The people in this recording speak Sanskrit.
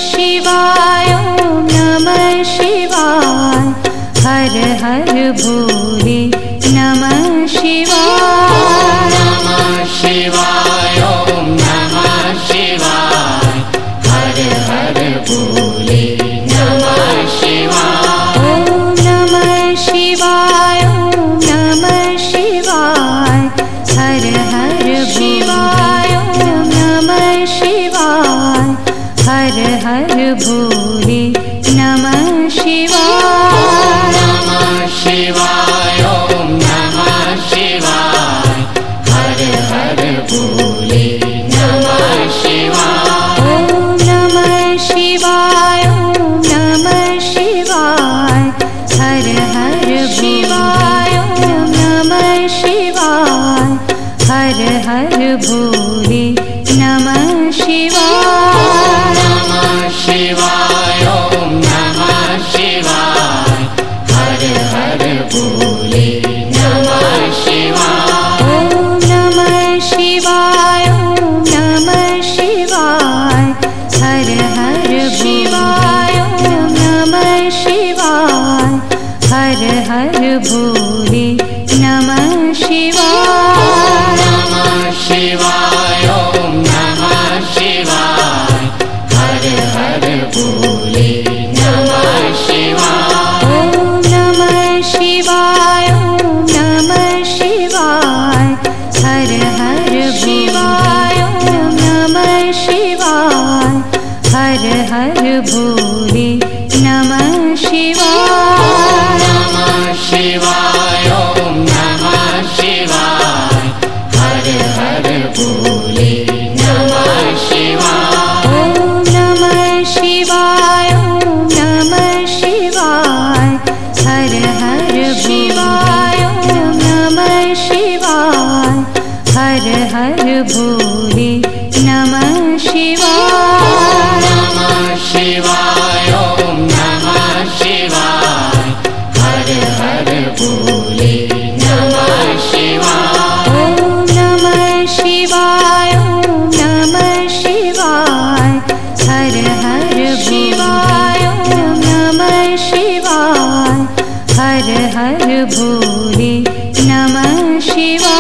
शिवाय ॐ नमः शिवाय हर हर भोले नमः शिवाय नमः शिवाय ॐ नमः शिवाय हर हर भोले नमः शिवाय ॐ नमः शिवाय ॐ नमः शिवाय हर हर शिवाय ॐ नमः शिवाय हर हर भोले नमः शिवाय नमः शिवाय ॐ नमः शिवाय हर हर भोले नमः शिवाय ॐ नमः शिवाय ॐ नमः शिवाय हर हर शिवाय ॐ नमः शिवाय हर हर भोले नमः शिवाय नमः शिवाय ॐ नमः शिवाय हर हर भोले नमः शिवाय ॐ नमः शिवाय ॐ नमः शिवाय हर हर शिवाय ॐ नमः शिवाय हर हर भोले नमः शिवाय नमः शिवाय ॐ नमः शिवाय हर हर भोले नमः शिवाय ॐ नमः शिवाय ॐ नमः शिवाय हर हर शिवाय ॐ नमः शिवाय हर हर भोले नमः शिवाय नमः शिवाय ॐ नमः शिवाय हर हर भोले नमः शिवाय ॐ नमः शिवाय ॐ नमः शिवाय हर हर शिवाय ॐ नमः शिवाय हर हर भोले नमः शिवाय नमः शिवाय ॐ नमः शिवाय हर हर भोले नमः शिवाय ॐ नमः शिवाय ॐ नमः शिवाय हर हर शिवाय ॐ नमः शिवाय हर हर भोले नमः शिवाय